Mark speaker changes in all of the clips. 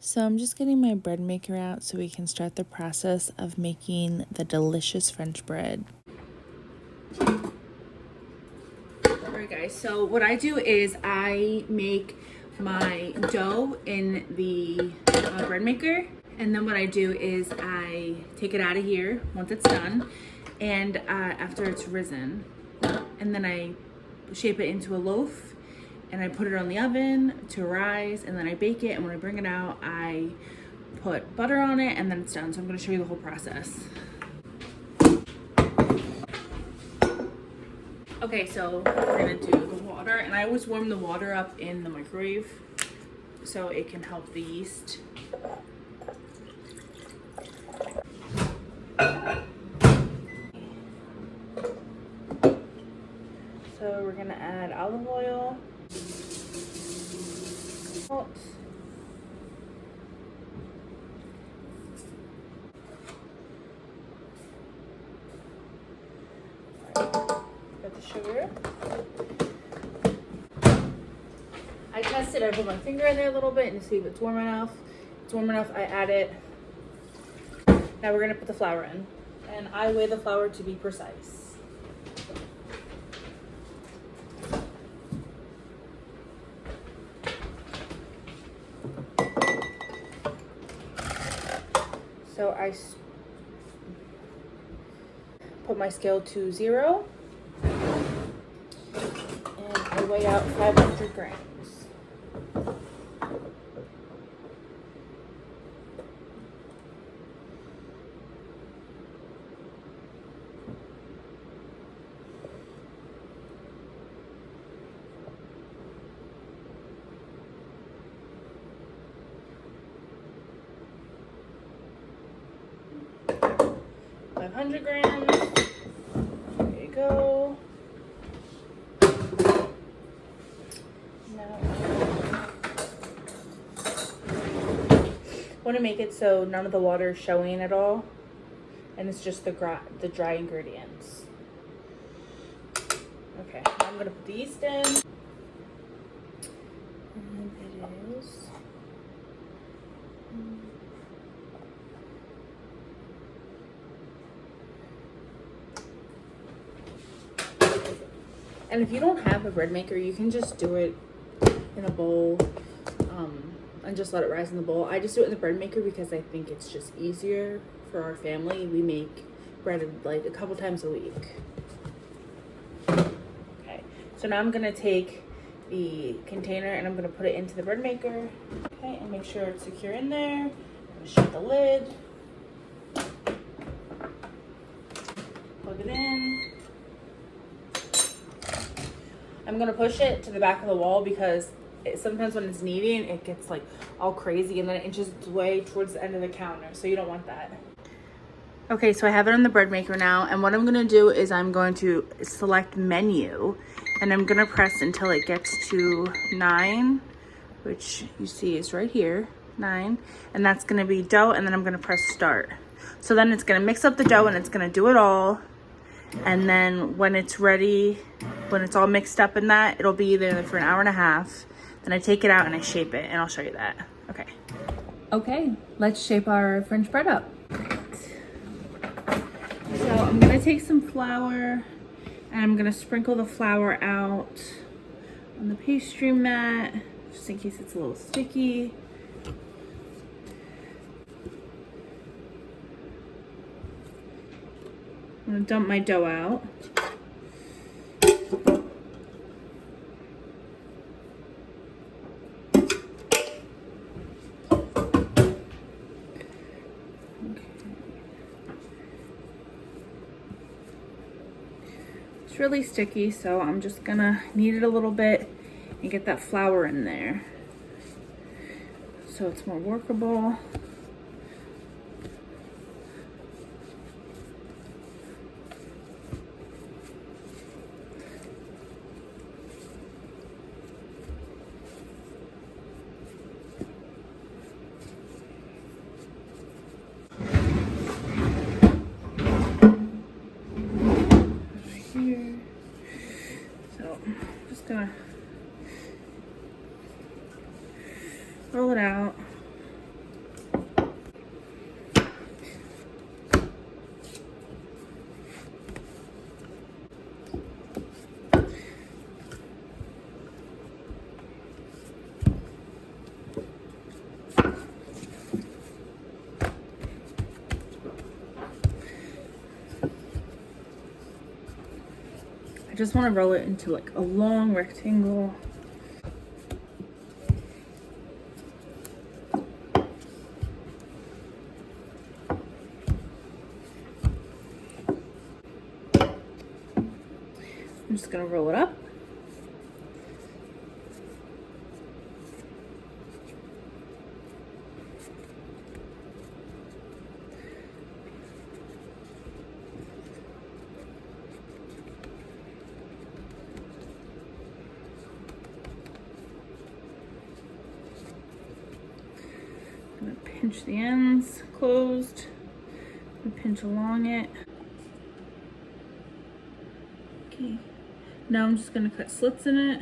Speaker 1: So I'm just getting my bread maker out so we can start the process of making the delicious French bread. Alright guys, so what I do is I make my dough in the bread maker, and then what I do is I take it out of here once it's done, and after it's risen, and then I shape it into a loaf and I put it on the oven to rise, and then I bake it, and when I bring it out I put butter on it, and then it's done. So I'm going to show you the whole process. Okay, so we're gonna do the water, and I always warm the water up in the microwave so it can help the yeast. So we're gonna add olive oil, salt, got the sugar. I tested, I put my finger in there a little bit and see if it's warm enough. If it's warm enough, I add it. Now we're gonna put the flour in, and I weigh the flour to be precise. So I put my scale to 0, and I weigh out 500 grams. Grams. There you go. Now, want to make it so none of the water is showing at all, and it's just the dry ingredients. Okay, now I'm gonna put the yeast in, and it is. And if you don't have a bread maker, you can just do it in a bowl and just let it rise in the bowl. I just do it in the bread maker because I think it's just easier for our family. We make bread like a couple times a week. Okay, so now I'm gonna take the container and I'm gonna put it into the bread maker. Okay, and make sure it's secure in there. I'm gonna shut the lid. Plug it in. I'm gonna push it to the back of the wall because sometimes when it's kneading, it gets like all crazy and then it inches its way towards the end of the counter. So you don't want that. Okay, so I have it on the bread maker now, and what I'm gonna do is I'm going to select menu, and I'm gonna press until it gets to 9, which you see is right here, 9, and that's gonna be dough, and then I'm gonna press start. So then it's gonna mix up the dough and it's gonna do it all. And then when it's ready, when it's all mixed up in that, it'll be there for an hour and a half. Then I take it out and I shape it, and I'll show you that. Okay. Okay, let's shape our French bread up. So I'm gonna take some flour and I'm gonna sprinkle the flour out on the pastry mat, just in case it's a little sticky. I'm gonna dump my dough out. It's really sticky, so I'm just gonna knead it a little bit and get that flour in there so it's more workable. Roll it out. I just want to roll it into like a long rectangle. I'm just gonna roll it up. I'm gonna pinch the ends closed and pinch along it. Okay. Now I'm just gonna cut slits in it.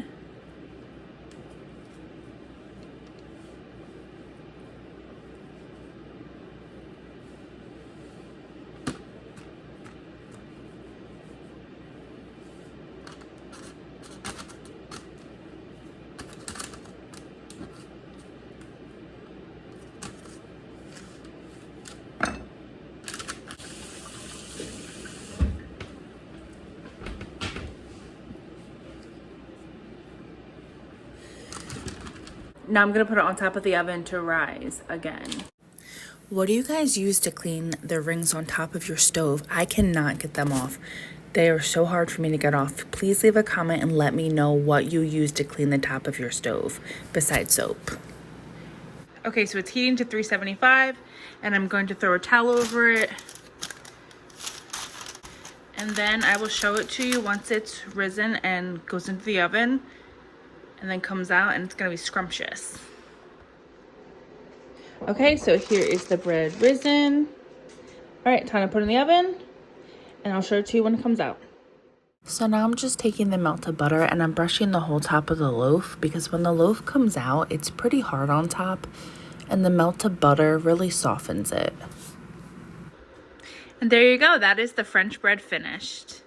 Speaker 1: Now I'm gonna put it on top of the oven to rise again. What do you guys use to clean the rings on top of your stove? I cannot get them off. They are so hard for me to get off. Please leave a comment and let me know what you use to clean the top of your stove besides soap. Okay, so it's heating to 375 and I'm going to throw a towel over it. And then I will show it to you once it's risen and goes into the oven and then comes out, and it's gonna be scrumptious. Okay, so here is the bread risen. All right, time to put it in the oven and I'll show it to you when it comes out. So now I'm just taking the melted butter and I'm brushing the whole top of the loaf, because when the loaf comes out, it's pretty hard on top and the melted butter really softens it. And there you go, that is the French bread finished.